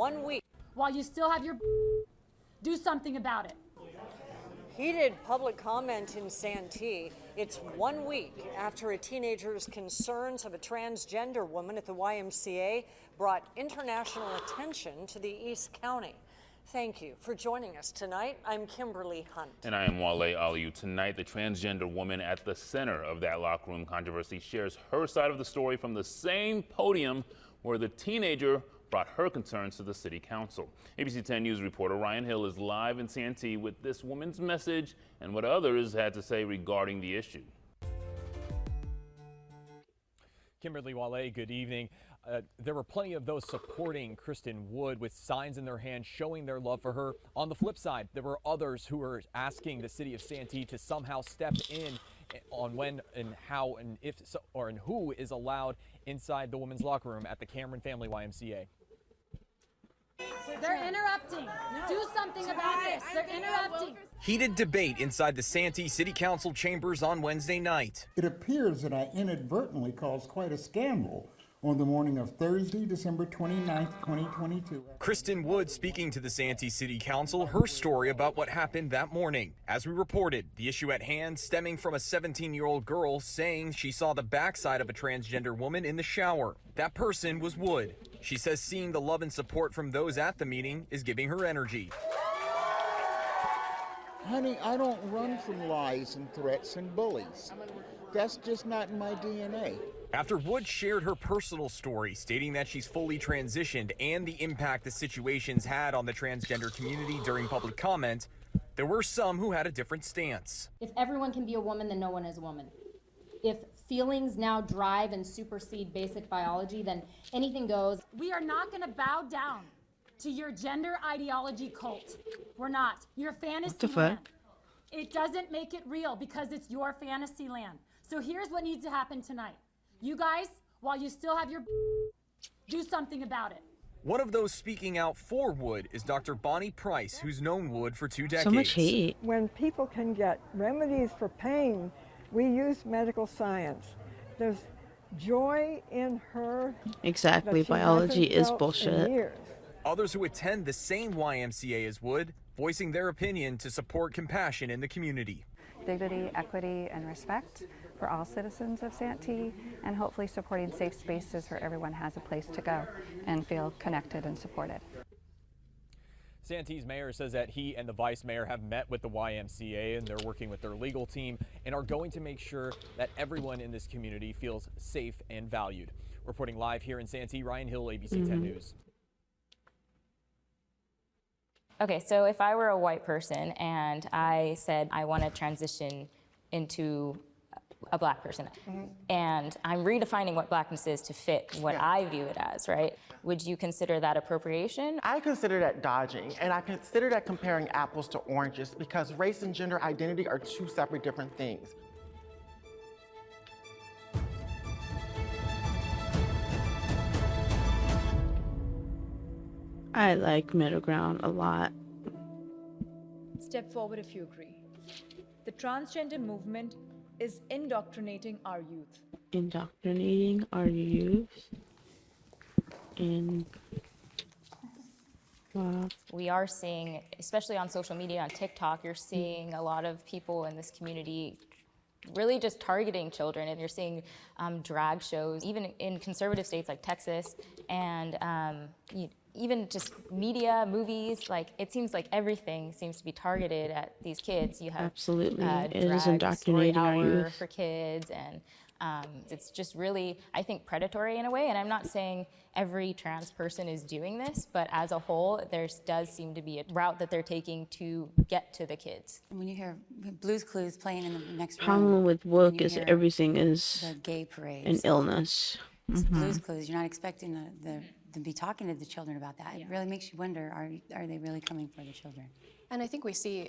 1 week. While you still have your do something about it. Heated public comment in Santee. It's 1 week after a teenager's concerns of a transgender woman at the YMCA brought international attention to the East County. Thank you for joining us tonight. I'm Kimberly Hunt. And I am Wale Aliu. Tonight, the transgender woman at the center of that locker room controversy shares her side of the story from the same podium where the teenager brought her concerns to the city council. ABC 10 News reporter Ryan Hill is live in Santee with this woman's message and what others had to say regarding the issue. Kimberly Wale, good evening. There were plenty of those supporting Kristen Wood with signs in their hands showing their love for her. On the flip side, there were others who were asking the city of Santee to somehow step in on when and how and if so, or and who is allowed inside the women's locker room at the Cameron Family YMCA. They're interrupting. Do something about this. They're interrupting. Heated debate inside the Santee City Council chambers on Wednesday night. It appears that I inadvertently caused quite a scandal on the morning of Thursday, December 29th, 2022. Kristen Wood speaking to the Santee City Council, her story about what happened that morning. As we reported, the issue at hand stemming from a 17-year-old girl saying she saw the backside of a transgender woman in the shower. That person was Wood. She says seeing the love and support from those at the meeting is giving her energy. Honey, I don't run from lies and threats and bullies. That's just not in my DNA. After Wood shared her personal story, stating that she's fully transitioned and the impact the situation's had on the transgender community during public comment, there were some who had a different stance. If everyone can be a woman, then no one is a woman. If feelings now drive and supersede basic biology, then anything goes. We are not going to bow down to your gender ideology cult. We're not. Your fantasy land. It doesn't make it real because it's your fantasy land. So here's what needs to happen tonight. You guys, while you still have your do something about it. One of those speaking out for Wood is Dr. Bonnie Price, who's known Wood for 2 decades. So much hate. When people can get remedies for pain, we use medical science. There's joy in her. Exactly. Biology is bullshit. Others who attend the same YMCA as Wood, voicing their opinion to support compassion in the community. Dignity, equity, and respect for all citizens of Santee, and hopefully supporting safe spaces where everyone has a place to go and feel connected and supported. Santee's mayor says that he and the vice mayor have met with the YMCA and they're working with their legal team and are going to make sure that everyone in this community feels safe and valued. Reporting live here in Santee, Ryan Hill, ABC 10 News. Okay, so if I were a white person and I said I want to transition into a black person, and I'm redefining what blackness is to fit what I view it as, right? Would you consider that appropriation? I consider that dodging, and I consider that comparing apples to oranges because race and gender identity are two separate different things. I like middle ground a lot. Step forward if you agree. The transgender movement is indoctrinating our youth. Indoctrinating our youth. We are seeing, especially on social media, on TikTok, you're seeing a lot of people in this community really just targeting children, and you're seeing drag shows, even in conservative states like Texas, and even just media, movies, like it seems like everything seems to be targeted at these kids. You have absolutely, it drag is indoctrinating our youth for kids, and it's just really, I think, predatory in a way. And I'm not saying every trans person is doing this, but as a whole, there does seem to be a route that they're taking to get to the kids. When you hear Blue's Clues playing in the next room, problem with woke is everything is the gay parade, an illness. Blue's Clues, you're not expecting them to be talking to the children about that. It really makes you wonder, are they really coming for the children? And I think we see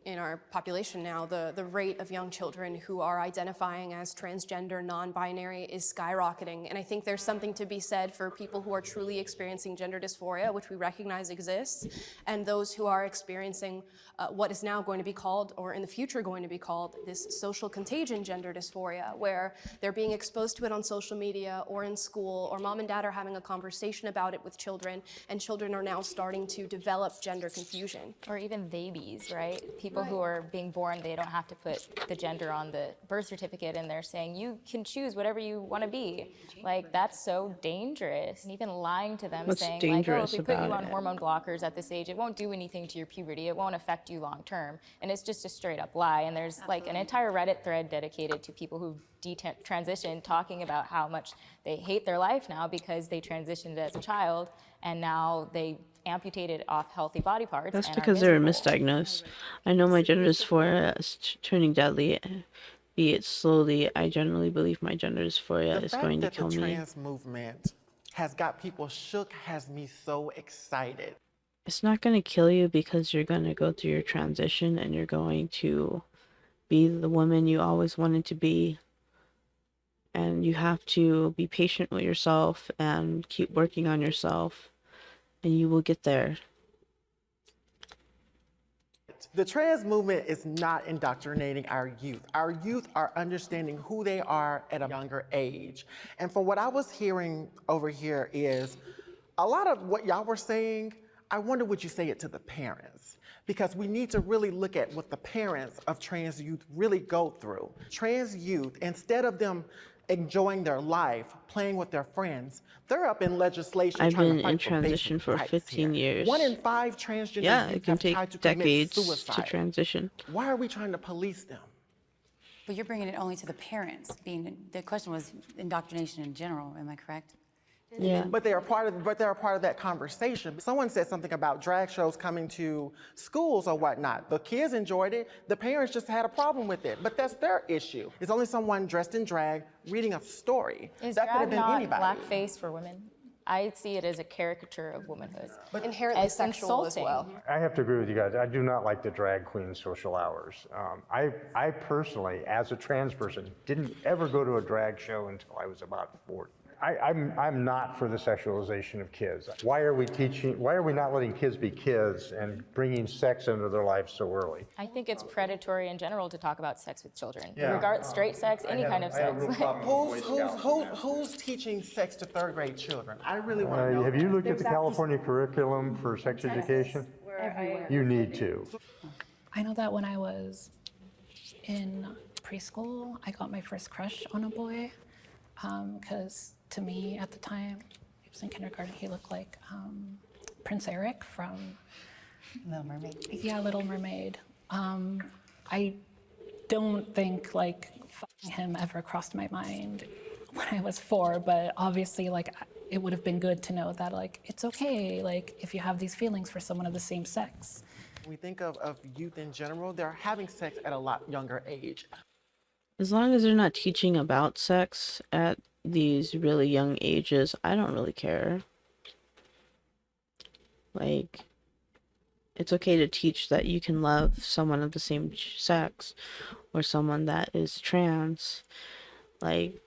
in our population now the rate of young children who are identifying as transgender, non-binary is skyrocketing. And I think there's something to be said for people who are truly experiencing gender dysphoria, which we recognize exists, and those who are experiencing what is now going to be called, or in the future going to be called, this social contagion gender dysphoria, where they're being exposed to it on social media or in school, or mom and dad are having a conversation about it with children, and children are now starting to develop gender confusion. Or even babies, right? People who are being born, they don't have to put the gender on the birth certificate, and they're saying, you can choose whatever you want to be. Like, that's so dangerous. And even lying to them, What's saying, like, oh, if dangerous we put you about on it? hormone blockers at this age, it won't do anything to your puberty, it won't affect you long term. And it's just a straight up lie. And there's like an entire Reddit thread dedicated to people who've transitioned, talking about how much they hate their life now because they transitioned as a child, and now they amputated off healthy body parts. That's and because are they were miserable. misdiagnosed. I know my gender dysphoria is turning deadly, be it slowly. I generally believe my gender dysphoria The is fact going to that kill the me. trans movement has got people shook has me so excited. It's not going to kill you because you're going to go through your transition and you're going to be the woman you always wanted to be. And you have to be patient with yourself and keep working on yourself, and you will get there. The trans movement is not indoctrinating our youth. Our youth are understanding who they are at a younger age. And from what I was hearing over here is a lot of what y'all were saying, I wonder would you say it to the parents? Because we need to really look at what the parents of trans youth really go through. Trans youth, instead of them enjoying their life, playing with their friends, they're up in legislation I've trying been to fight in for transition basic for rights 15 here. years. 1 in 5 transgender Yeah, youth it can have take tried to commit decades suicide. to transition. Why are we trying to police them? But you're bringing it only to the parents. The question was indoctrination in general. Am I correct? Yeah. But they're a part of that conversation. Someone said something about drag shows coming to schools or whatnot. The kids enjoyed it. The parents just had a problem with it. But that's their issue. It's only someone dressed in drag reading a story. Is that could have drag been not anybody. blackface for women? I see it as a caricature of womanhood. But inherently It's sexual as insulting. well. I have to agree with you guys. I do not like the drag queen social hours. I personally, as a trans person, didn't ever go to a drag show until I was about 40. I'm not for the sexualization of kids. Why are we not letting kids be kids and bringing sex into their lives so early? I think it's predatory in general to talk about sex with children. Yeah. Straight sex, any kind of sex. Who's teaching sex to third-grade children? I really want to know. Have you looked at the California curriculum for sex education? You need to. I know that when I was in preschool, I got my first crush on a boy because to me at the time, he was in kindergarten, he looked like Prince Eric from Little Mermaid. Yeah, Little Mermaid. I don't think like fucking him ever crossed my mind when I was 4, but obviously like it would have been good to know that like it's okay like if you have these feelings for someone of the same sex. We think of youth in general, they're having sex at a lot younger age. As long as they're not teaching about sex at these really young ages, I don't really care. Like, it's okay to teach that you can love someone of the same sex or someone that is trans. Like,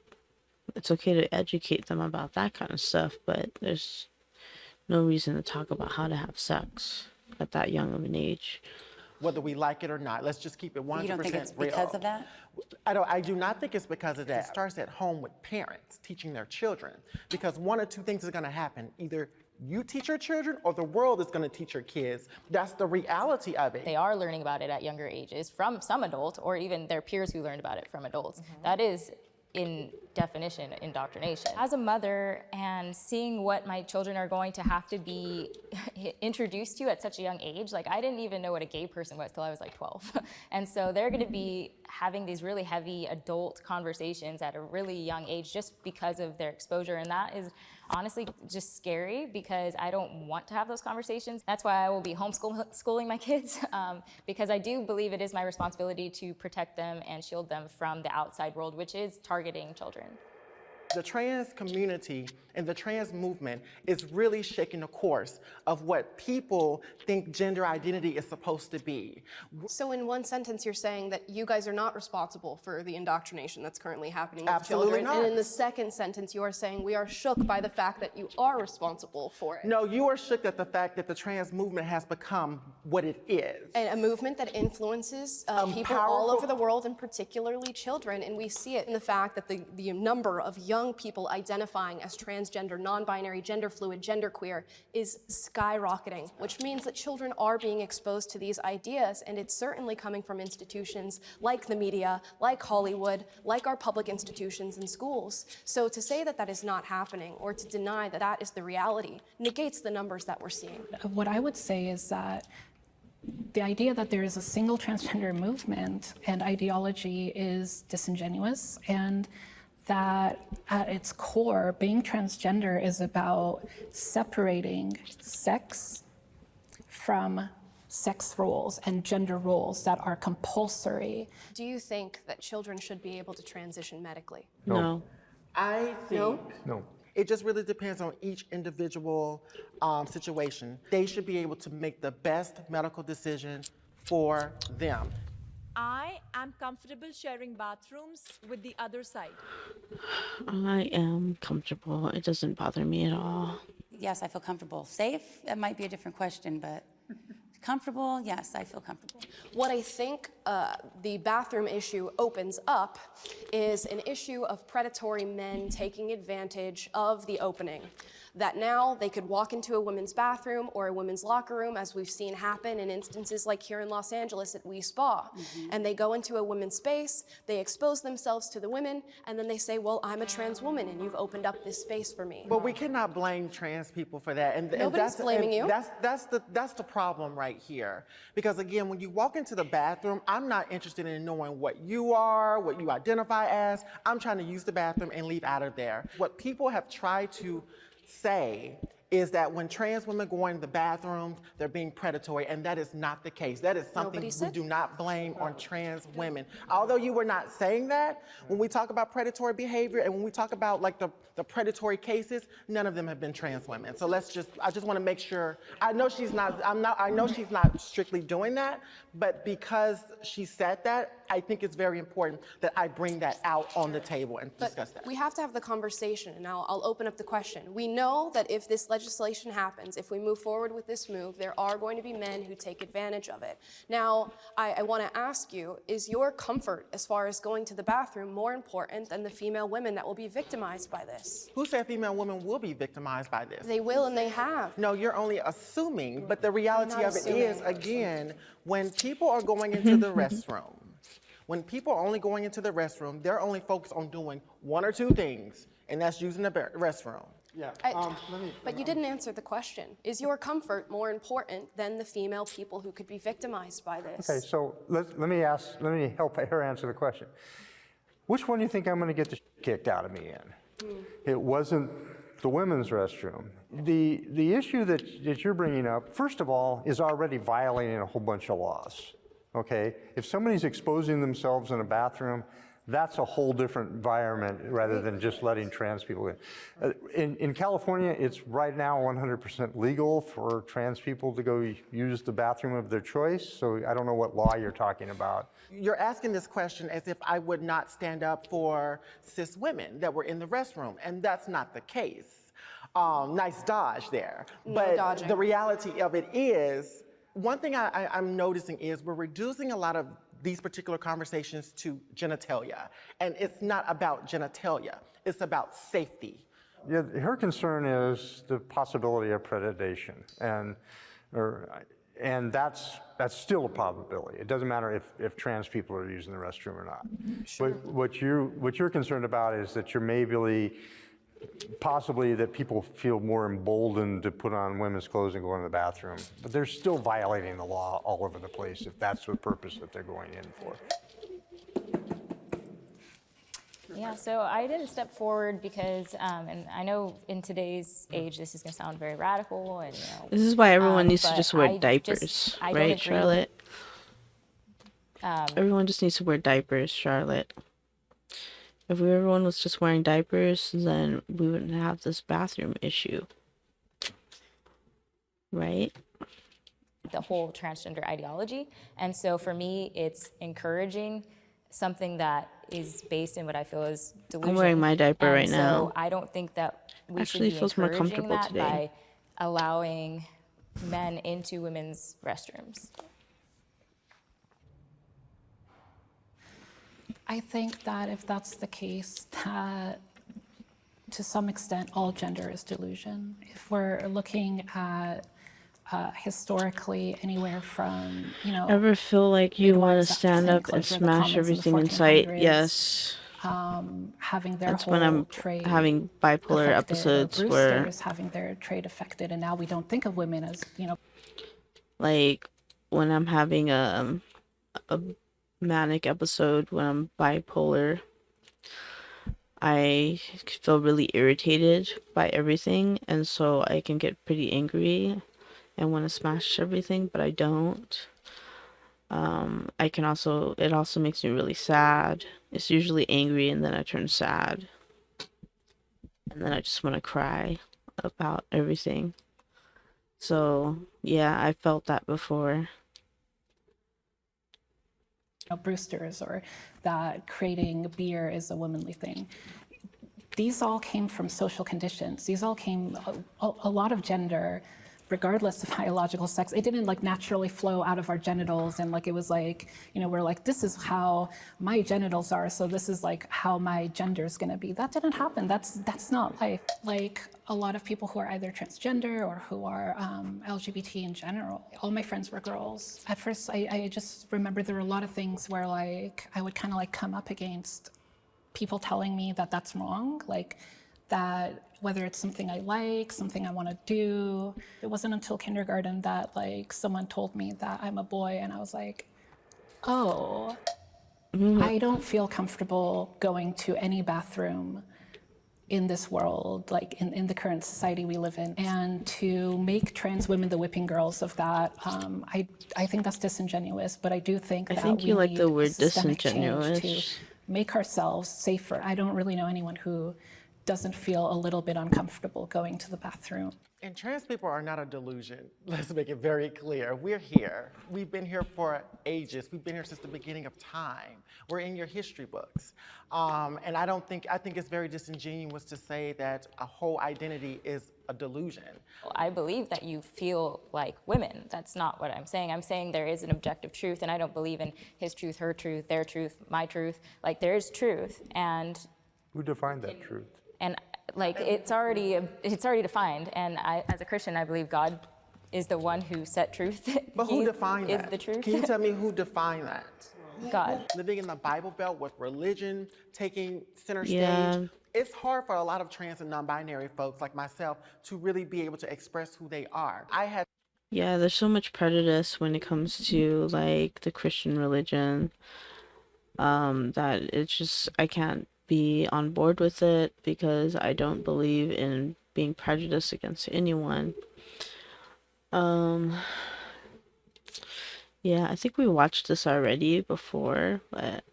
it's okay to educate them about that kind of stuff, but there's no reason to talk about how to have sex at that young of an age. Whether we like it or not, let's just keep it 100% real. You don't think it's because of that? I do not think it's because of that. It starts at home with parents teaching their children, because one or two things is going to happen. Either you teach your children or the world is going to teach your kids. That's the reality of it. They are learning about it at younger ages from some adults or even their peers who learned about it from adults. That is, in definition, indoctrination. As a mother and seeing what my children are going to have to be introduced to at such a young age, like I didn't even know what a gay person was till I was like 12. And so they're gonna be having these really heavy adult conversations at a really young age just because of their exposure. And that is honestly just scary because I don't want to have those conversations. That's why I will be homeschooling my kids because I do believe it is my responsibility to protect them and shield them from the outside world, which is targeting children. The trans community and the trans movement is really shaking the course of what people think gender identity is supposed to be. So in one sentence, you're saying that you guys are not responsible for the indoctrination that's currently happening with Absolutely children. not. And in the second sentence, you are saying we are shook by the fact that you are responsible for it. No, you are shook at the fact that the trans movement has become what it is. And a movement that influences people all over the world, and particularly children. And we see it in the fact that the number of young people identifying as transgender, non-binary, gender fluid, genderqueer is skyrocketing, which means that children are being exposed to these ideas, and it's certainly coming from institutions like the media, like Hollywood, like our public institutions and schools. So to say that that is not happening, or to deny that that is the reality, negates the numbers that we're seeing. What I would say is that the idea that there is a single transgender movement and ideology is disingenuous, and that at its core, being transgender is about separating sex from sex roles and gender roles that are compulsory. Do you think that children should be able to transition medically? No. I think No. it just really depends on each individual situation. They should be able to make the best medical decision for them. I am comfortable sharing bathrooms with the other side. I am comfortable. It doesn't bother me at all. Yes, I feel comfortable. Safe, that might be a different question, but comfortable, yes, I feel comfortable. What I think the bathroom issue opens up is an issue of predatory men taking advantage of the opening. That now they could walk into a women's bathroom or a women's locker room, as we've seen happen in instances like here in Los Angeles at We Spa. And they go into a women's space, they expose themselves to the women, and then they say, well, I'm a trans woman and you've opened up this space for me. But we cannot blame trans people for that. And Nobody's blaming you. That's the problem right here. Because again, when you walk into the bathroom, I'm not interested in knowing what you are, what you identify as. I'm trying to use the bathroom and leave out of there. What people have tried to say is that when trans women go into the bathrooms, they're being predatory, and that is not the case. That is something we do not blame on trans women. Although you were not saying that, when we talk about predatory behavior and when we talk about like the predatory cases, none of them have been trans women. So I just want to make sure, I know she's not strictly doing that, but because she said that, I think it's very important that I bring that out on the table and discuss that. We have to have the conversation, and now I'll open up the question. We know that if this legislation happens, if we move forward with this move, there are going to be men who take advantage of it. Now, I want to ask you, is your comfort as far as going to the bathroom more important than the female women that will be victimized by this? Who said female women will be victimized by this? They will, and they have. No, you're only assuming, but the reality not of it assuming. is, again, when people are going into the restroom, when people are only going into the restroom, they're only focused on doing one or two things, and that's using the restroom. Yeah. But you didn't answer the question. Is your comfort more important than the female people who could be victimized by this? Okay, so let me help her answer the question. Which one do you think I'm going to get the kicked out of me in? It wasn't the women's restroom. The issue that you're bringing up, first of all, is already violating a whole bunch of laws. Okay, if somebody's exposing themselves in a bathroom, that's a whole different environment rather than just letting trans people in. In California, it's right now 100% legal for trans people to go use the bathroom of their choice. So I don't know what law you're talking about. You're asking this question as if I would not stand up for cis women that were in the restroom, and that's not the case. Nice dodge there. But dodging. The reality of it is, one thing I'm noticing is we're reducing a lot of these particular conversations to genitalia. And it's not about genitalia, it's about safety. Yeah, her concern is the possibility of predation. And that's still a probability. It doesn't matter if trans people are using the restroom or not. Sure. But what you're concerned about is that you're maybe possibly that people feel more emboldened to put on women's clothes and go into the bathroom. But they're still violating the law all over the place if that's the purpose that they're going in for. Yeah, so I didn't step forward because, and I know in today's age this is going to sound very radical, and This is why everyone needs to but just wear I diapers, I don't right, agree. Charlotte? Everyone just needs to wear diapers, Charlotte. If everyone was just wearing diapers, then we wouldn't have this bathroom issue. Right? The whole transgender ideology. And so for me, it's encouraging something that is based in what I feel is delusion. I'm wearing my diaper And right now. So I don't think that we Actually should be feels more encouraging comfortable that today. by allowing men into women's restrooms. I think that if that's the case, that to some extent all gender is delusion. If we're looking at historically anywhere from, Ever feel like you want to midwives stand after up and closure of the smash commons in the everything in sight? 1400s, Yes. having their That's whole when I'm trade having bipolar affected, or episodes where, Brewsters having their trade affected, and now we don't think of women as, like, when I'm having a manic episode, when I'm bipolar, I feel really irritated by everything, and so I can get pretty angry and want to smash everything, but I don't. It also makes me really sad. It's usually angry and then I turn sad. And then I just want to cry about everything. So, yeah, I felt that before. Brewsters, or that creating beer is a womanly thing. These all came from social conditions. These all came, a lot of gender, regardless of biological sex, it didn't like naturally flow out of our genitals, and like it was like, we're like, this is how my genitals are, so this is like how my gender is gonna be. That didn't happen. That's not life. Like a lot of people who are either transgender or who are LGBT in general, all my friends were girls. At first, I just remember there were a lot of things where like I would kind of like come up against people telling me that that's wrong, like that whether it's something I like, something I want to do. It wasn't until kindergarten that like someone told me that I'm a boy, and I was like, oh, I don't feel comfortable going to any bathroom in this world, like in the current society we live in. And to make trans women the whipping girls of that, I think that's disingenuous, but I do think that we you like need the word systemic change disingenuous. to make ourselves safer. I don't really know anyone who doesn't feel a little bit uncomfortable going to the bathroom. And trans people are not a delusion. Let's make it very clear. We're here. We've been here for ages. We've been here since the beginning of time. We're in your history books. And I think it's very disingenuous to say that a whole identity is a delusion. I believe that you feel like women. That's not what I'm saying. I'm saying there is an objective truth, and I don't believe in his truth, her truth, their truth, my truth. Like, there is truth, and Who defined that truth? And like it's already defined, and as a Christian, I believe God is the one who set truth. But who defined that? Is the truth? Can you tell me who defined that? God. Living in the Bible Belt with religion taking center Yeah. stage, it's hard for a lot of trans and non-binary folks like myself to really be able to express who they are. Yeah, there's so much prejudice when it comes to like the Christian religion, that it's just, I can't be on board with it because I don't believe in being prejudiced against anyone. Yeah, I think we watched this already before, but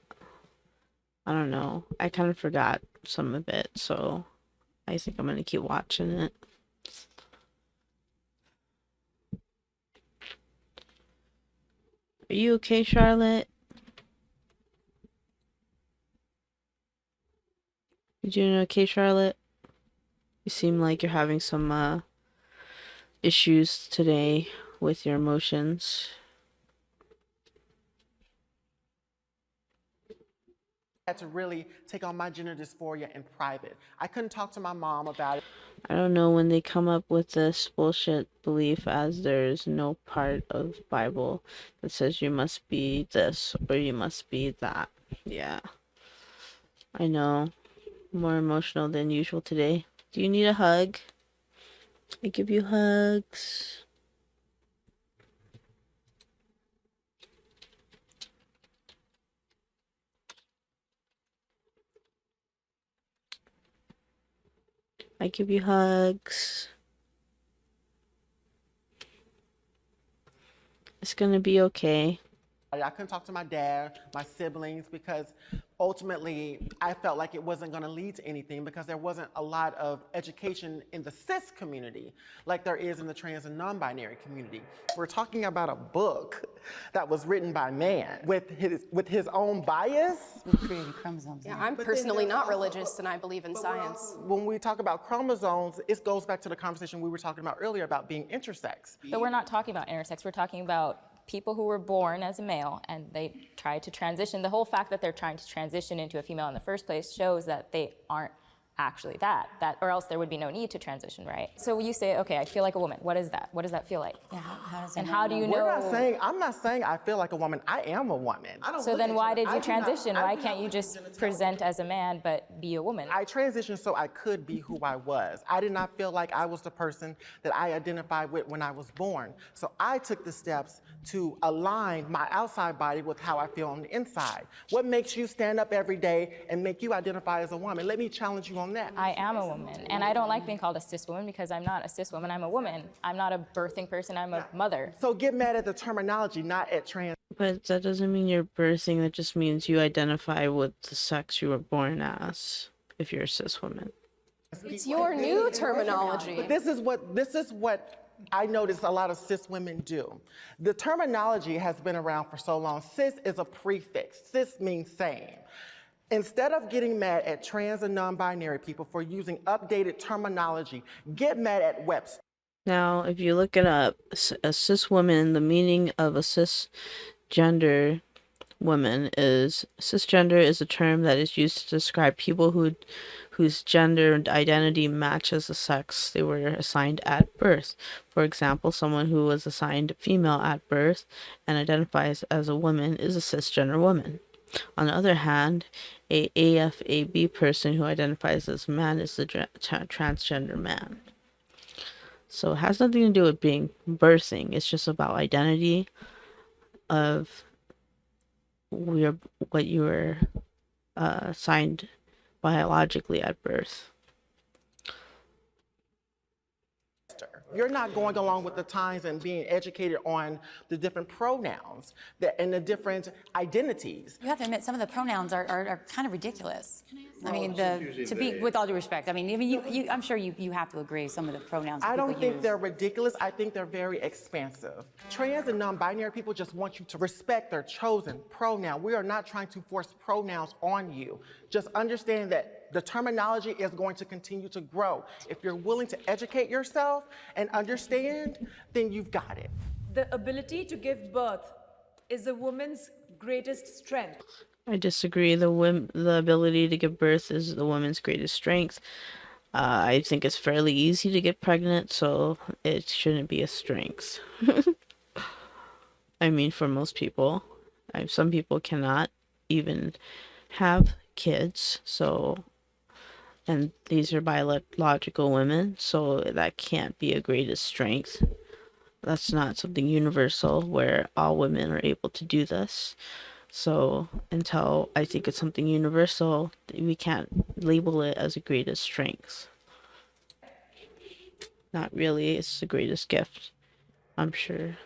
I don't know. I kind of forgot some of it, so I think I'm gonna keep watching it. Are you okay, Charlotte? You doing okay, Charlotte? You seem like you're having some issues today with your emotions. I had to really take on my gender dysphoria in private. I couldn't talk to my mom about it. I don't know, when they come up with this bullshit belief as there's no part of Bible that says you must be this or you must be that. Yeah. I know. More emotional than usual today. Do you need a hug? I give you hugs. I give you hugs. It's gonna be okay. I couldn't talk to my dad, my siblings, because ultimately, I felt like it wasn't going to lead to anything because there wasn't a lot of education in the cis community like there is in the trans and non-binary community. We're talking about a book that was written by man with his own bias. Creating chromosomes. Yeah, I'm personally not religious and I believe in science. When we talk about chromosomes, it goes back to the conversation we were talking about earlier about being intersex. But we're not talking about intersex, we're talking about people who were born as a male and they try to transition. The whole fact that they're trying to transition into a female in the first place shows that they aren't actually that, or else there would be no need to transition, right? So you say, okay, I feel like a woman. What is that? What does that feel like? Yeah, how does and how do you know? I'm not saying I feel like a woman. I am a woman. So then why did you transition? Why can't you just present as a man but be a woman? I transitioned so I could be who I was. I did not feel like I was the person that I identified with when I was born. So I took the steps to align my outside body with how I feel on the inside. What makes you stand up every day and make you identify as a woman? Let me challenge you on that. I am a woman, and I don't like being called a cis woman because I'm not a cis woman. I'm a woman. I'm not a birthing person. I'm a mother. So get mad at the terminology, not at trans. But that doesn't mean you're birthing. That just means you identify with the sex you were born as, if you're a cis woman. It's your new terminology. But this is what I notice a lot of cis women do. The terminology has been around for so long. Cis is a prefix. Cis means same. Instead of getting mad at trans and non-binary people for using updated terminology, get mad at Webster. Now, if you look it up, a cis woman, the meaning of a cisgender woman is, cisgender is a term that is used to describe people whose gender identity matches the sex they were assigned at birth. For example, someone who was assigned female at birth and identifies as a woman is a cisgender woman. On the other hand, a AFAB person who identifies as a man is the transgender man. So it has nothing to do with being birthing. It's just about identity of what you were assigned biologically at birth. You're not going along with the times and being educated on the different pronouns and the different identities. You have to admit, some of the pronouns are kind of ridiculous. I mean, to be, with all due respect, I mean, I'm sure you have to agree some of the pronouns I don't think use. they're ridiculous. I think they're very expansive. Trans and non-binary people just want you to respect their chosen pronoun. We are not trying to force pronouns on you. Just understand that the terminology is going to continue to grow. If you're willing to educate yourself and understand, then you've got it. The ability to give birth is a woman's greatest strength. I disagree. The ability to give birth is the woman's greatest strength. I think it's fairly easy to get pregnant, so it shouldn't be a strength. I mean, for most people. Some people cannot even have kids, so, and these are biological women, so that can't be a greatest strength. That's not something universal where all women are able to do this. So until I think it's something universal, we can't label it as a greatest strength. Not really, it's the greatest gift, I'm sure.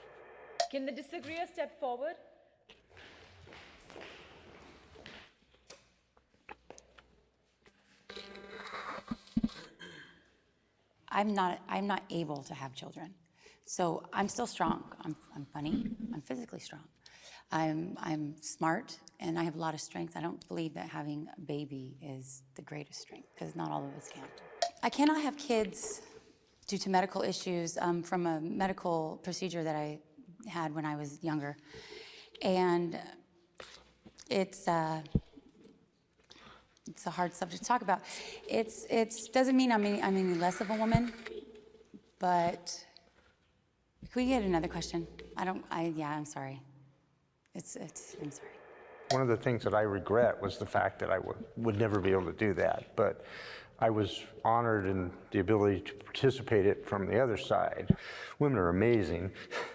Can the disagreeer step forward? I'm not able to have children. So I'm still strong. I'm funny. I'm physically strong. I'm smart, and I have a lot of strength. I don't believe that having a baby is the greatest strength, because not all of us can. I cannot have kids due to medical issues from a medical procedure that I had when I was younger. And it's a hard subject to talk about. It doesn't mean I'm any less of a woman, but can we get another question? I'm sorry. I'm sorry. One of the things that I regret was the fact that I would never be able to do that, but I was honored in the ability to participate it from the other side. Women are amazing.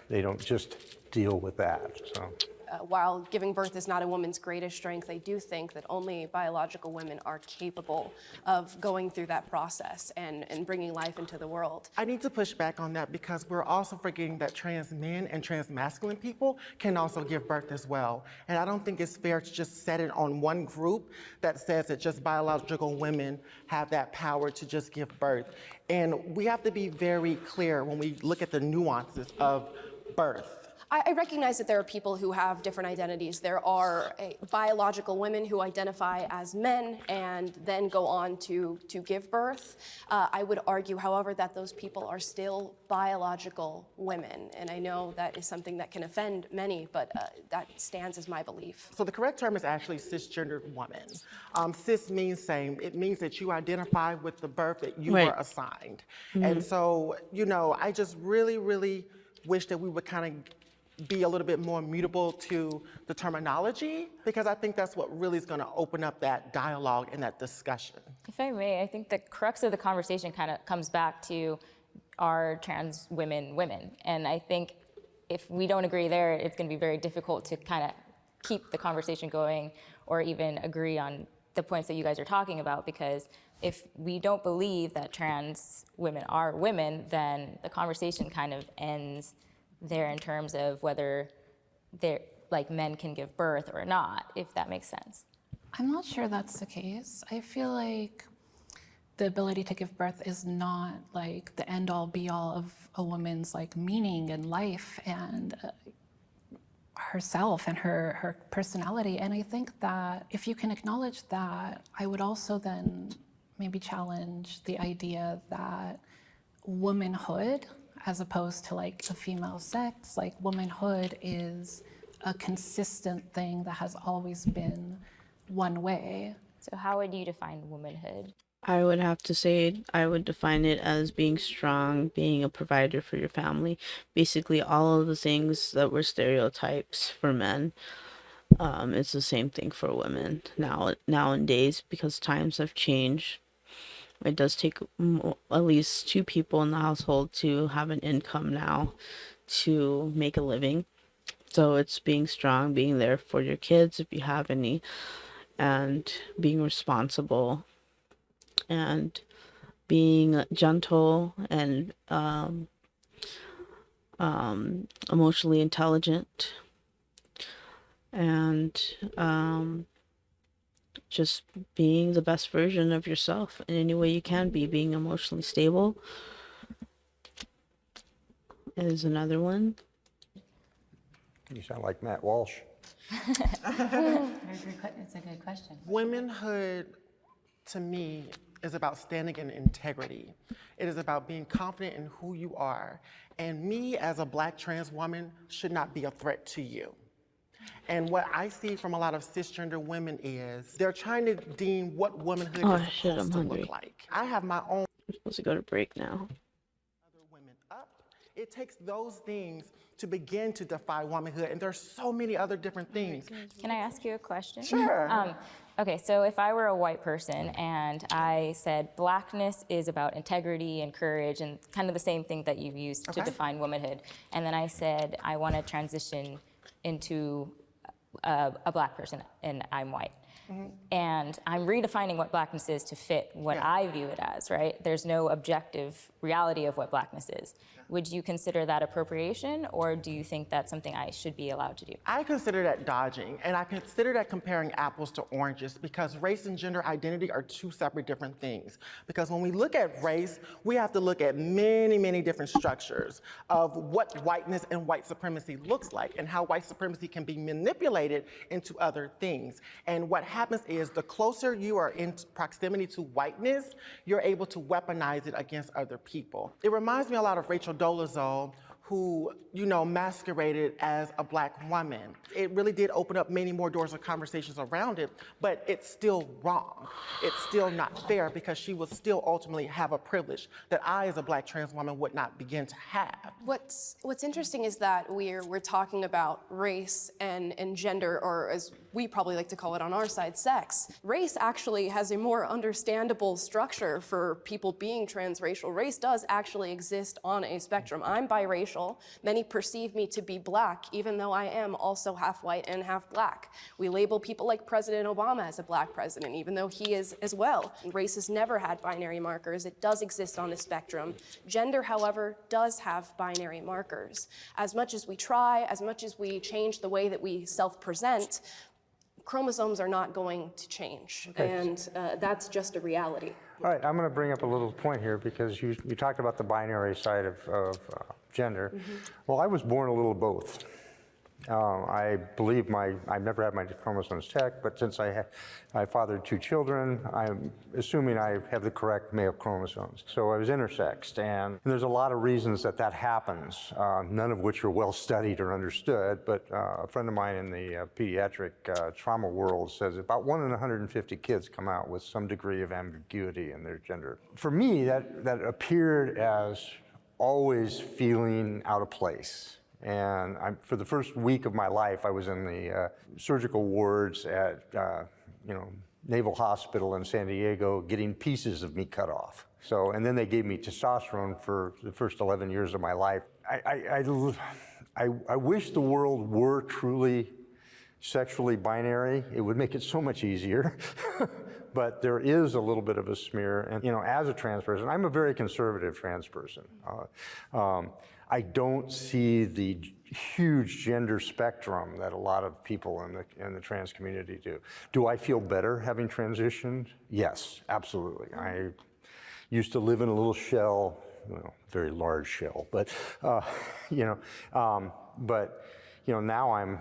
They don't just deal with that, so. while giving birth is not a woman's greatest strength, I do think that only biological women are capable of going through that process and bringing life into the world. I need to push back on that because we're also forgetting that trans men and trans masculine people can also give birth as well. And I don't think it's fair to just set it on one group that says that just biological women have that power to just give birth. And we have to be very clear when we look at the nuances of birth. I recognize that there are people who have different identities. There are biological women who identify as men and then go on to give birth. I would argue, however, that those people are still biological women. And I know that is something that can offend many, but that stands as my belief. So the correct term is actually cisgendered woman. Cis means same. It means that you identify with the birth that you were assigned. And so, you know, I just really, really wish that we would kind of be a little bit more mutable to the terminology, because I think that's what really is going to open up that dialogue and that discussion. If I may, I think the crux of the conversation kind of comes back to, are trans women women? And I think if we don't agree there, it's going to be very difficult to kind of keep the conversation going or even agree on the points that you guys are talking about, because if we don't believe that trans women are women, then the conversation kind of ends there in terms of whether they're like men can give birth or not, if that makes sense. I'm not sure that's the case. I feel like the ability to give birth is not like the end all be all of a woman's like meaning and life and herself and her personality. And I think that if you can acknowledge that, I would also then maybe challenge the idea that womanhood, as opposed to like a female sex, like womanhood is a consistent thing that has always been one way. So how would you define womanhood? I would have to say I would define it as being strong, being a provider for your family. Basically all of the things that were stereotypes for men. It's the same thing for women nowadays, because times have changed. It does take at least 2 people in the household to have an income now to make a living. So it's being strong, being there for your kids if you have any, and being responsible, and being gentle and emotionally intelligent, and just being the best version of yourself in any way you can be. Being emotionally stable is another one. You sound like Matt Walsh. It's a good question. Womanhood, to me, is about standing in integrity. It is about being confident in who you are. And me, as a Black trans woman, should not be a threat to you. And what I see from a lot of cisgender women is they're trying to deem what womanhood is supposed to look like. I have my own. I'm supposed to go to break now. Other women up. It takes those things to begin to defy womanhood, and there's so many other different things. Can I ask you a question? Sure. Okay, so if I were a white person and I said Blackness is about integrity and courage and kind of the same thing that you've used to define womanhood, and then I said I want to transition into a Black person and I'm white. And I'm redefining what Blackness is to fit what I view it as, right? There's no objective reality of what Blackness is. Would you consider that appropriation, or do you think that's something I should be allowed to do? I consider that dodging, and I consider that comparing apples to oranges, because race and gender identity are 2 separate different things. Because when we look at race, we have to look at many, many different structures of what whiteness and white supremacy looks like, and how white supremacy can be manipulated into other things. And what happens is the closer you are in proximity to whiteness, you're able to weaponize it against other people. It reminds me a lot of Rachel Dolezal, who, you know, masqueraded as a Black woman. It really did open up many more doors of conversations around it, but it's still wrong. It's still not fair, because she would still ultimately have a privilege that I, as a Black trans woman, would not begin to have. What's interesting is that we're talking about race and gender, or as we probably like to call it on our side, sex. Race actually has a more understandable structure for people being transracial. Race does actually exist on a spectrum. I'm biracial. biracial. Many perceive me to be black, even though I am also half white and half black. We label people like President Obama as a black president, even though he is as well. Race has never had binary markers. It does exist on the spectrum. Gender, however, does have binary markers. As much as we try, as much as we change the way that we self-present, chromosomes are not going to change, and that's just a reality. All right, I'm going to bring up a little point here because you talked about the binary side of gender. Well, I was born a little of both. I believe I've never had my chromosomes checked, but since I fathered 2 children, I'm assuming I have the correct male chromosomes. So I was intersexed, and there's a lot of reasons that happens, none of which are well studied or understood, but a friend of mine in the pediatric trauma world says about 1 in 150 kids come out with some degree of ambiguity in their gender. For me, that appeared as always feeling out of place. And for the first week of my life, I was in the surgical wards at Naval Hospital in San Diego getting pieces of me cut off. So, and then they gave me testosterone for the first 11 years of my life. I wish the world were truly sexually binary. It would make it so much easier. But there is a little bit of a smear. And, as a trans person, I'm a very conservative trans person. I don't see the huge gender spectrum that a lot of people in the trans community do. Do I feel better having transitioned? Yes, absolutely. I used to live in a little shell, very large shell, but now I'm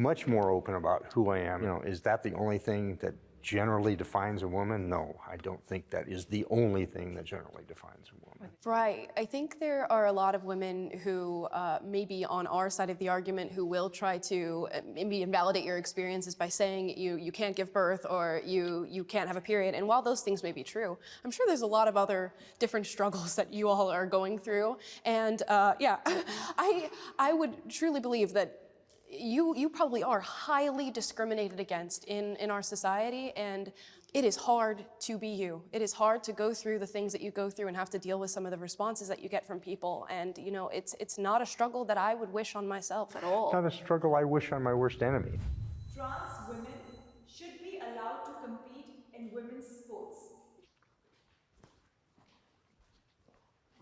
much more open about who I am. Is that the only thing that generally defines a woman? No, I don't think that is the only thing that generally defines a woman. Right. I think there are a lot of women who may be on our side of the argument who will try to maybe invalidate your experiences by saying you can't give birth or you can't have a period. And while those things may be true, I'm sure there's a lot of other different struggles that you all are going through. And I would truly believe that you probably are highly discriminated against in our society, and it is hard to be you. It is hard to go through the things that you go through and have to deal with some of the responses that you get from people. And it's not a struggle that I would wish on myself at all. Not a struggle I wish on my worst enemy. Trans women should be allowed to compete in women's sports.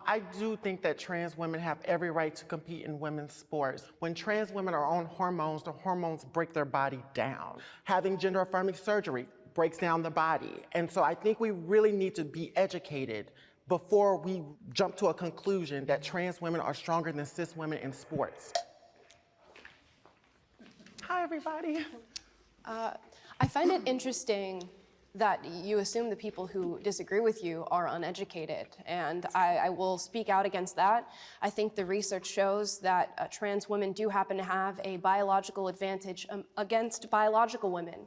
I do think that trans women have every right to compete in women's sports. When trans women are on hormones, the hormones break their body down. Having gender-affirming surgery breaks down the body. And so I think we really need to be educated before we jump to a conclusion that trans women are stronger than cis women in sports. Hi, everybody. I find it interesting that you assume the people who disagree with you are uneducated, and I will speak out against that. I think the research shows that trans women do happen to have a biological advantage against biological women.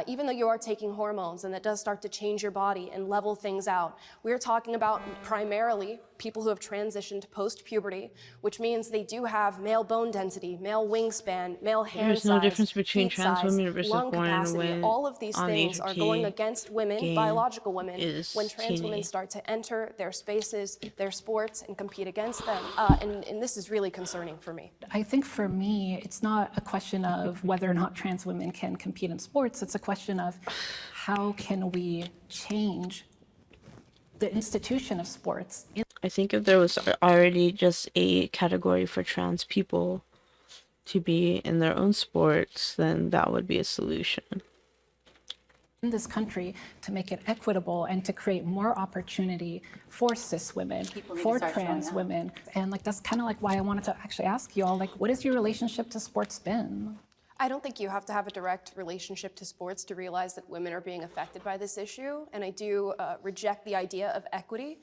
Even though you are taking hormones, and that does start to change your body and level things out, we're talking about primarily people who have transitioned post-puberty, which means they do have male bone density, male wingspan, male hand size, There's no difference between feet trans size, women versus lung born and capacity. women. All of these on the things are going against women, game biological women, is when trans women teeny. start to enter their spaces, their sports, and compete against them. And this is really concerning for me. I think for me, it's not a question of whether or not trans women can compete in sports. It's a question of how can we change the institution of sports. I think if there was already just a category for trans people to be in their own sports, then that would be a solution. In this country, to make it equitable and to create more opportunity for cis women, need for to start showing trans up. women. And that's kind of why I wanted to actually ask you all, what has your relationship to sports been? I don't think you have to have a direct relationship to sports to realize that women are being affected by this issue, and I do reject the idea of equity.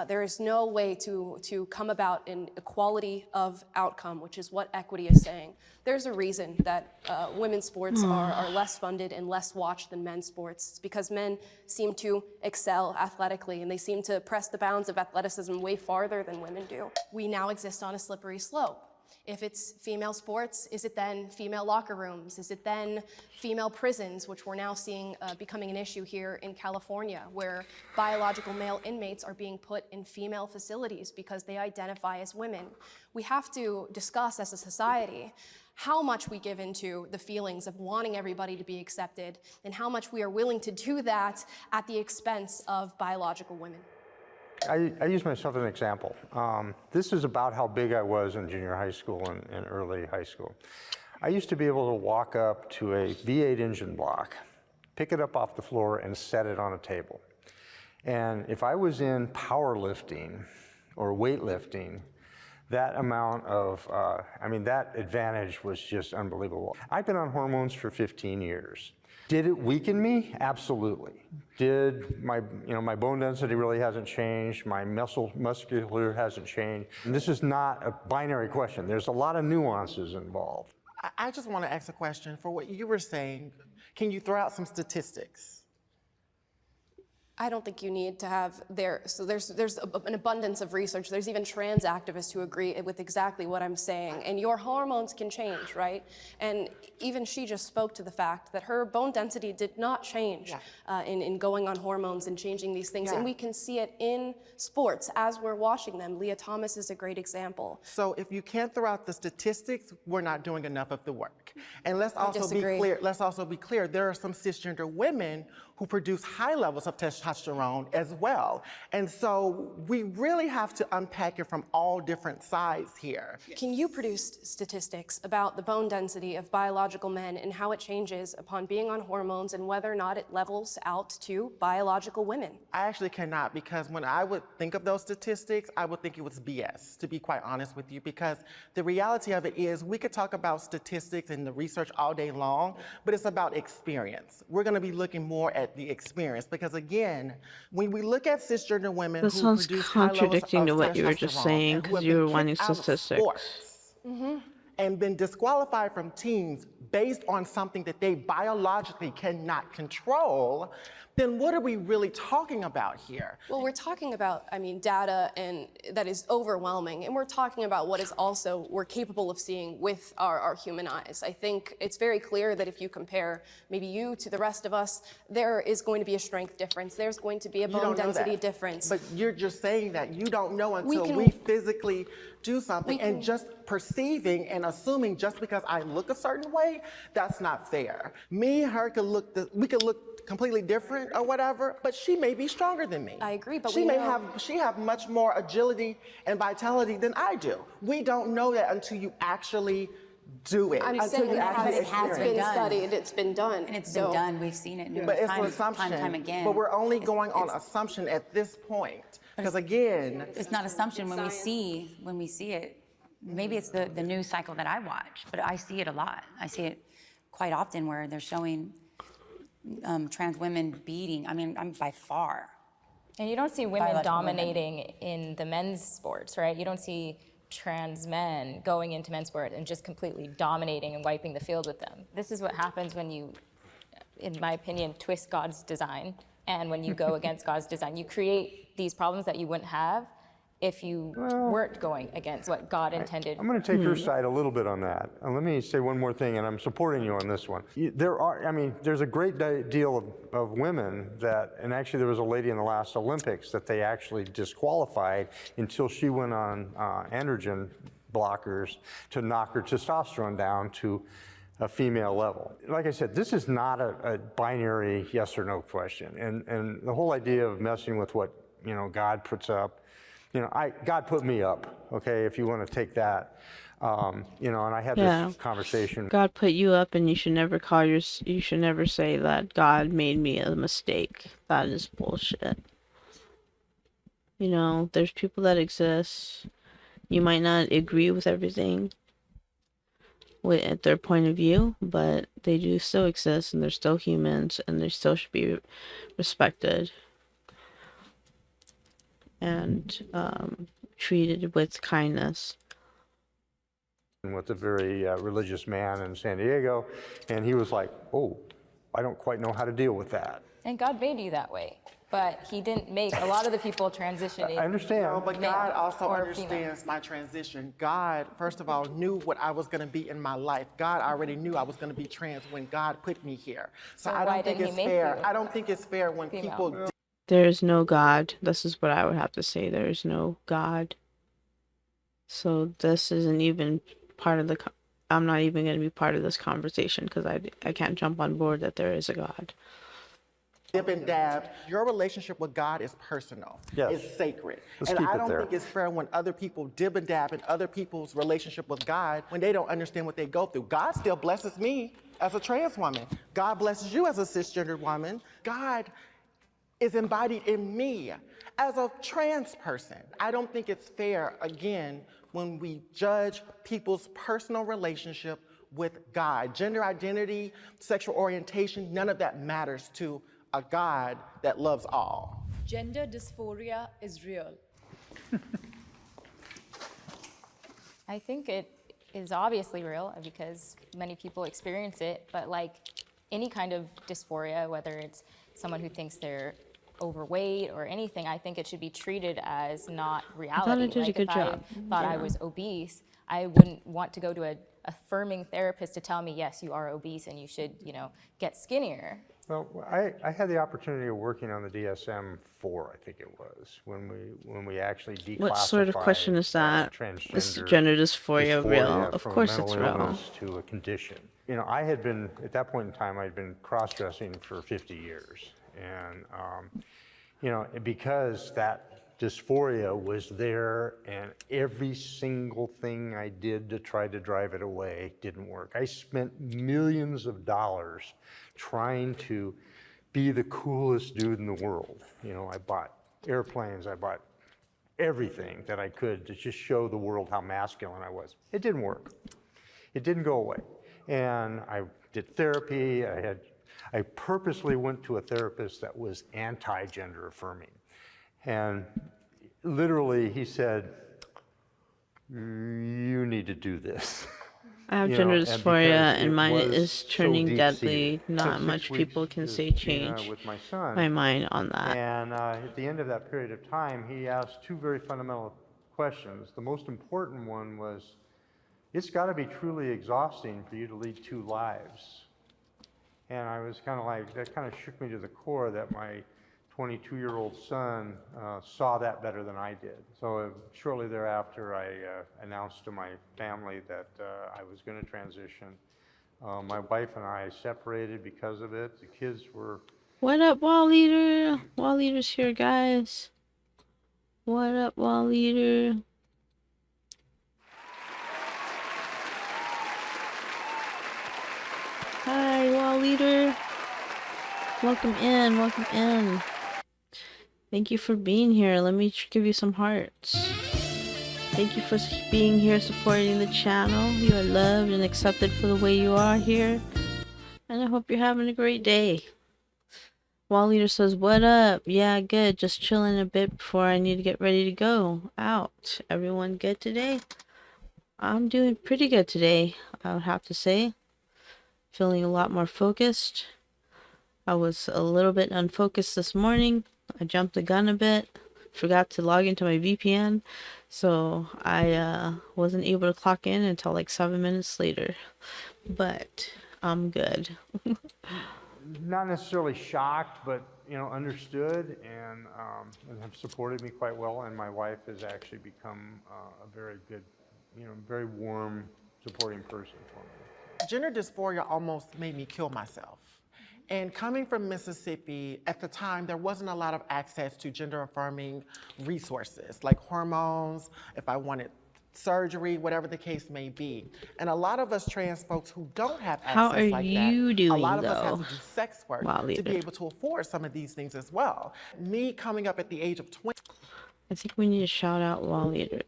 There is no way to come about an equality of outcome, which is what equity is saying. There's a reason that women's sports are less funded and less watched than men's sports. It's because men seem to excel athletically, and they seem to press the bounds of athleticism way farther than women do. We now exist on a slippery slope. If it's female sports, is it then female locker rooms? Is it then female prisons, which we're now seeing becoming an issue here in California, where biological male inmates are being put in female facilities because they identify as women? We have to discuss as a society how much we give into the feelings of wanting everybody to be accepted and how much we are willing to do that at the expense of biological women. I use myself as an example. This is about how big I was in junior high school and early high school. I used to be able to walk up to a V8 engine block, pick it up off the floor and set it on a table. And if I was in powerlifting or weightlifting, that amount of, that advantage was just unbelievable. I've been on hormones for 15 years. Did it weaken me? Absolutely. Did my bone density really hasn't changed, my muscular hasn't changed. And this is not a binary question. There's a lot of nuances involved. I just want to ask a question. For what you were saying, can you throw out some statistics? I don't think you need to have so there's an abundance of research. There's even trans activists who agree with exactly what I'm saying. And your hormones can change, right? And even she just spoke to the fact that her bone density did not change in going on hormones and changing these things. And we can see it in sports as we're watching them. Leah Thomas is a great example. So if you can't throw out the statistics, we're not doing enough of the work. And let's also be clear, there are some cisgender women who produce high levels of testosterone as well. And so we really have to unpack it from all different sides here. Can you produce statistics about the bone density of biological men and how it changes upon being on hormones and whether or not it levels out to biological women? I actually cannot, because when I would think of those statistics, I would think it was BS, to be quite honest with you, because the reality of it is we could talk about statistics and the research all day long, but it's about experience. We're going to be looking more at the experience, because again, when we look at cisgender women This who sounds produce high levels contradicting to of what you were just testosterone saying, and who because have you been were wanting kicked out of statistics. sports and been disqualified from teams based on something that they biologically cannot control, then what are we really talking about here? Well, we're talking about, data and that is overwhelming, and we're talking about what is also we're capable of seeing with our human eyes. I think it's very clear that if you compare maybe you to the rest of us, there is going to be a strength difference. There's going to be a bone density difference. But you're just saying that you don't know until we physically do something, and just perceiving and assuming just because I look a certain way, that's not fair. Me and her we could look completely different or whatever, but she may be stronger than me. I agree, but she have much more agility and vitality than I do. We don't know that until you actually do it. I'm saying that it has been studied, it's been done. And it's been done, we've seen it numerous but it's times, an assumption, time and time again. But we're only going on assumption at this point. Because again, it's not assumption when we see it. Maybe it's the news cycle that I watch, but I see it a lot. I see it quite often where they're showing trans women beating. I'm by far. And you don't see women dominating in the men's sports, right? You don't see trans men going into men's sport and just completely dominating and wiping the field with them. This is what happens when you, in my opinion, twist God's design. And when you go against God's design, you create these problems that you wouldn't have if you weren't going against what God intended. I'm going to take your side a little bit on that. And let me say one more thing, and I'm supporting you on this one. There's a great deal of women that, and actually there was a lady in the last Olympics that they actually disqualified until she went on androgen blockers to knock her testosterone down to a female level. Like I said, this is not a binary yes or no question. And the whole idea of messing with what, God puts up, God put me up, okay, if you want to take that. And I had this conversation. God put you up, and you should never you should never say that God made me a mistake. That is bullshit. There's people that exist. You might not agree with everything at their point of view, but they do still exist, and they're still humans, and they still should be respected and treated with kindness. With a very religious man in San Diego, and he was like, oh, I don't quite know how to deal with that. And God made you that way. but he didn't make a lot of the people transitioning. I understand. No, but male God also or understands my transition. God, first of all, knew what I was going to be in my life. God already knew I was going to be trans when God put me here. So I why don't think didn't it's he make fair. you I don't think it's fair when female? people. There is no God. This is what I would have to say. There is no God. So this isn't even part of the. I'm not even going to be part of this conversation because I can't jump on board that there is a God. Dip and dab. Your relationship with God is personal. Yes. It's sacred. Let's and keep I it don't there. think it's fair when other people dib and dab in other people's relationship with God when they don't understand what they go through. God still blesses me as a trans woman. God blesses you as a cisgendered woman. God is embodied in me as a trans person. I don't think it's fair, again, when we judge people's personal relationship with God. Gender identity, sexual orientation, none of that matters to a God that loves all. Gender dysphoria is real. I think it is obviously real because many people experience it, but like any kind of dysphoria, whether it's someone who thinks they're overweight or anything, I think it should be treated as not reality. did a Like good if job. I thought I Yeah. was obese, I wouldn't want to go to a affirming therapist to tell me, yes, you are obese and you should, get skinnier. Well, I had the opportunity of working on the DSM-4, I think it was, when we actually declassified What sort of question is that? transgender Is gender dysphoria real? Of from course a it's mental real. illness to a condition. I had been, at that point in time, I'd been cross-dressing for 50 years. And, because that dysphoria was there and every single thing I did to try to drive it away didn't work. I spent millions of dollars trying to be the coolest dude in the world. I bought airplanes, I bought everything that I could to just show the world how masculine I was. It didn't work. It didn't go away. And I did therapy. I purposely went to a therapist that was anti-gender affirming. And literally he said, you need to do this. I have gender dysphoria and mine was is so turning deep-seated. deadly. Took Not 6 much weeks people can to, say change with my son. my mind on that. And at the end of that period of time, he asked 2 very fundamental questions. The most important one was, it's got to be truly exhausting for you to lead 2 lives. And I was kind of like, that kind of shook me to the core that my 22-year-old son saw that better than I did. So shortly thereafter, I announced to my family that I was going to transition. My wife and I separated because of it. The kids were... What up, Wall Leader? Wall Leader's here, guys. What up, Wall Leader? Hi, Wall Leader. Welcome in, welcome in. Thank you for being here. Let me give you some hearts. Thank you for being here, supporting the channel. You are loved and accepted for the way you are here. And I hope you're having a great day. Wall Leader says, what up? Yeah, good. Just chilling a bit before I need to get ready to go out. Everyone good today? I'm doing pretty good today, I would have to say. Feeling a lot more focused. I was a little bit unfocused this morning. I jumped the gun a bit. Forgot to log into my VPN. So I wasn't able to clock in until like 7 minutes later. But I'm good. Not necessarily shocked, but understood and have supported me quite well. And my wife has actually become a very good, very warm, supporting person for me. Gender dysphoria almost made me kill myself. And coming from Mississippi, at the time, there wasn't a lot of access to gender-affirming resources, like hormones, if I wanted surgery, whatever the case may be. And a lot of us trans folks who don't have access How are like that, you doing, a lot of us though? have to do sex work Wow, to Leader. be able to afford some of these things as well. Me coming up at the age of 20. I think we need to shout out Wall Leader.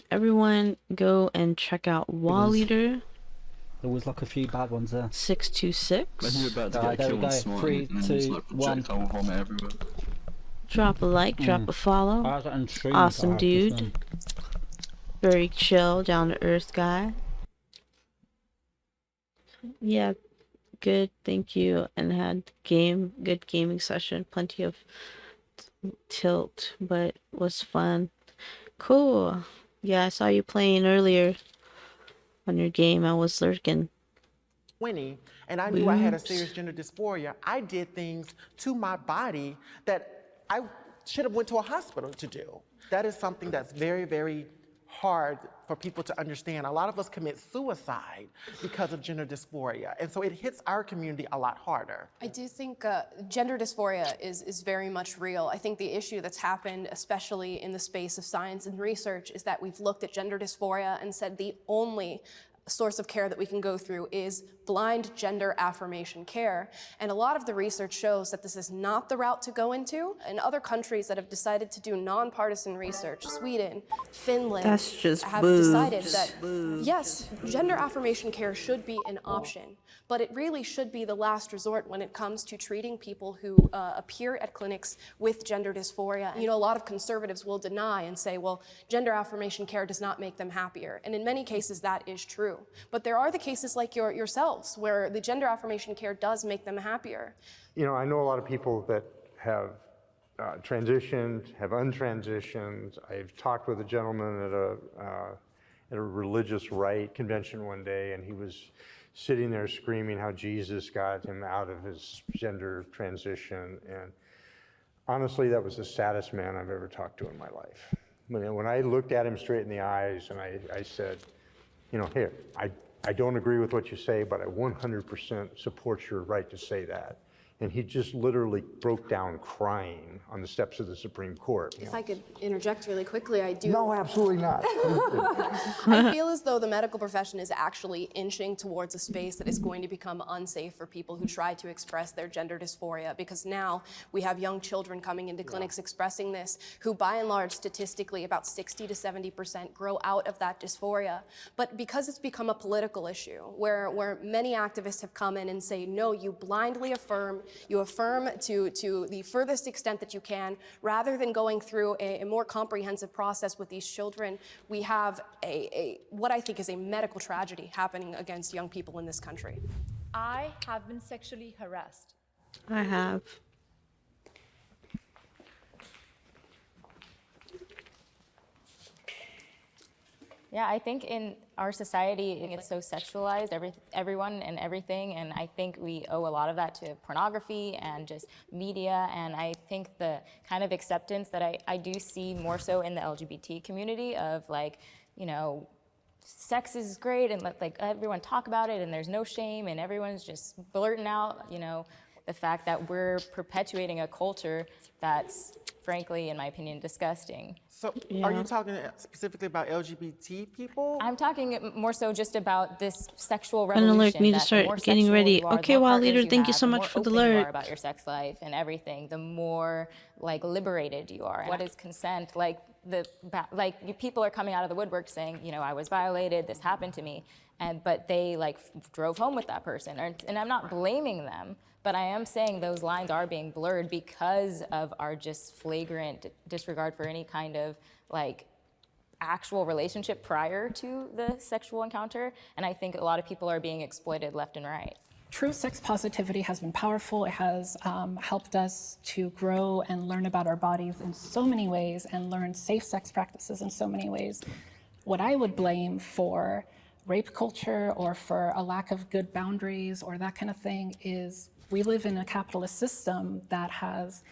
Everyone go and check out Wall Leader. There was like a few bad ones there. 626. When you're about to Alright, get there we killed go. and 3, and then 2, it's like 1. projectile vomit everywhere. Drop a like, drop a follow. I was on stream, Awesome but I had to dude. Very chill, down to earth guy. Yeah, good, thank you. And had good gaming session, plenty of tilt, but was fun. Cool. Yeah, I saw you playing earlier on your game. I was lurking. 20, and I knew I had a Oops. serious gender dysphoria, I did things to my body that I should have went to a hospital to do. That is something that's very, very hard for people to understand. A lot of us commit suicide because of gender dysphoria, and so it hits our community a lot harder. I do think gender dysphoria is very much real. I think the issue that's happened, especially in the space of science and research, is that we've looked at gender dysphoria and said the only source of care that we can go through is blind gender affirmation care. And a lot of the research shows that this is not the route to go into. In other countries that have decided to do nonpartisan research, Sweden, Finland, That's just have boobs. decided that, yes, gender affirmation care should be an option, but it really should be the last resort when it comes to treating people who appear at clinics with gender dysphoria. You know, a lot of conservatives will deny and say, well, gender affirmation care does not make them happier. And in many cases, that is true. But there are the cases like yourselves where the gender affirmation care does make them happier. You know, I know a lot of people that have transitioned, have untransitioned. I've talked with a gentleman at a religious right convention one day, and he was sitting there screaming how Jesus got him out of his gender transition. And honestly, that was the saddest man I've ever talked to in my life. When I looked at him straight in the eyes and I said, you know, here, I don't agree with what you say, but I 100% support your right to say that. And he just literally broke down crying on the steps of the Supreme Court. If I could interject really quickly, I do. No, absolutely not. I feel as though the medical profession is actually inching towards a space that is going to become unsafe for people who try to express their gender dysphoria, because now we have young children coming into clinics expressing this, who by and large, statistically, about 60 to 70% grow out of that dysphoria. But because it's become a political issue, where many activists have come in and say, no, you blindly affirm, you affirm to the furthest extent that you can, rather than going through a more comprehensive process with these children, we have what I think is a medical tragedy happening against young people in this country. I have been sexually harassed. I have. Yeah, I think in our society, it's so sexualized, everyone and everything, and I think we owe a lot of that to pornography and just media, and I think the kind of acceptance that I do see more so in the LGBT community of, like, you know, sex is great and let, like, everyone talk about it and there's no shame and everyone's just blurting out, you know, the fact that we're perpetuating a culture that's, frankly, in my opinion, disgusting. So are you talking specifically about LGBT people? I'm talking more so just about this sexual An alert, revolution. need to that the start more getting sexual ready. you are, the Okay, more Wild partners Leader, you thank you have, so the much more for the open you are alert. about your sex life and everything, the more like liberated you are. What is consent? Like people are coming out of the woodwork saying, you know, I was violated, this happened to me, but they like drove home with that person, and I'm not blaming them. But I am saying those lines are being blurred because of our just flagrant disregard for any kind of like actual relationship prior to the sexual encounter. And I think a lot of people are being exploited left and right. True sex positivity has been powerful. It has helped us to grow and learn about our bodies in so many ways and learn safe sex practices in so many ways. What I would blame for rape culture or for a lack of good boundaries or that kind of thing is we live in a capitalist system that has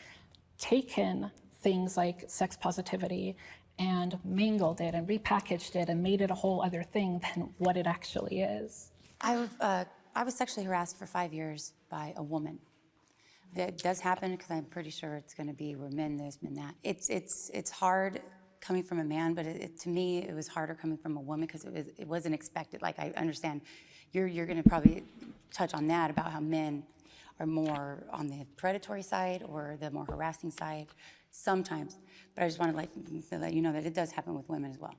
taken things like sex positivity and mangled it and repackaged it and made it a whole other thing than what it actually is. I was sexually harassed for 5 years by a woman. That does happen because I'm pretty sure it's going to be where men this, men that. It's hard coming from a man, but to me it was harder coming from a woman because it wasn't expected. Like, I understand you're going to probably touch on that about how men are more on the predatory side or the more harassing side sometimes. But I just want to let you know that it does happen with women as well.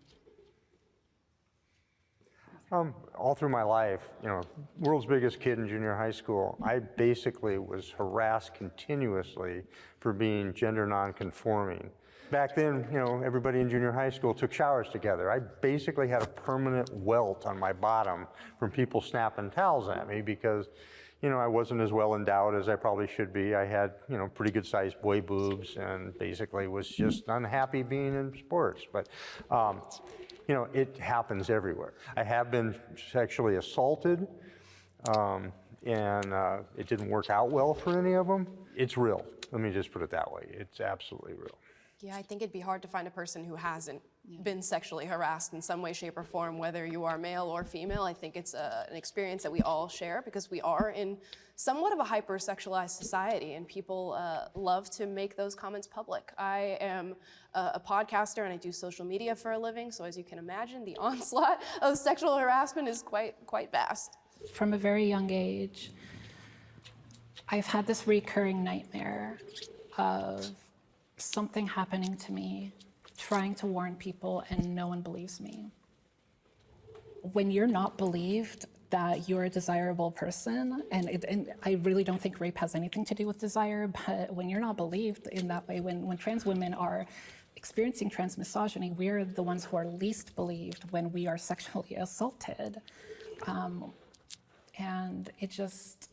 All through my life, world's biggest kid in junior high school, I basically was harassed continuously for being gender nonconforming. Back then, everybody in junior high school took showers together. I basically had a permanent welt on my bottom from people snapping towels at me because, I wasn't as well endowed as I probably should be. I had, pretty good sized boy boobs and basically was just unhappy being in sports. But, it happens everywhere. I have been sexually assaulted, and it didn't work out well for any of them. It's real. Let me just put it that way. It's absolutely real. Yeah, I think it'd be hard to find a person who hasn't been sexually harassed in some way, shape, or form, whether you are male or female. I think it's an experience that we all share because we are in somewhat of a hypersexualized society, and people love to make those comments public. I am a podcaster and I do social media for a living, so as you can imagine, the onslaught of sexual harassment is quite vast. From a very young age, I've had this recurring nightmare of something happening to me, trying to warn people, and no one believes me. When you're not believed that you're a desirable person, and I really don't think rape has anything to do with desire, but when you're not believed in that way, when trans women are experiencing trans misogyny, we're the ones who are least believed when we are sexually assaulted. And it just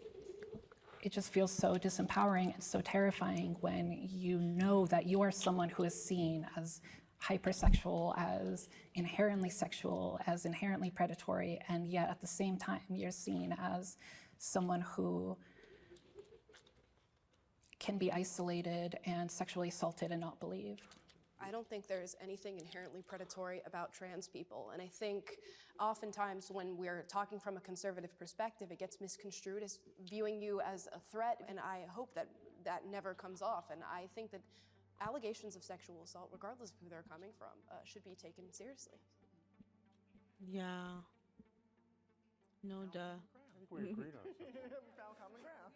feels so disempowering and so terrifying when you know that you are someone who is seen as hypersexual, as inherently sexual, as inherently predatory, and yet at the same time you're seen as someone who can be isolated and sexually assaulted and not believed. I don't think there's anything inherently predatory about trans people. And I think oftentimes when we're talking from a conservative perspective, it gets misconstrued as viewing you as a threat. And I hope that that never comes off. And I think that allegations of sexual assault, regardless of who they're coming from, should be taken seriously. Yeah. No duh. I think we agreed on something. We found common ground.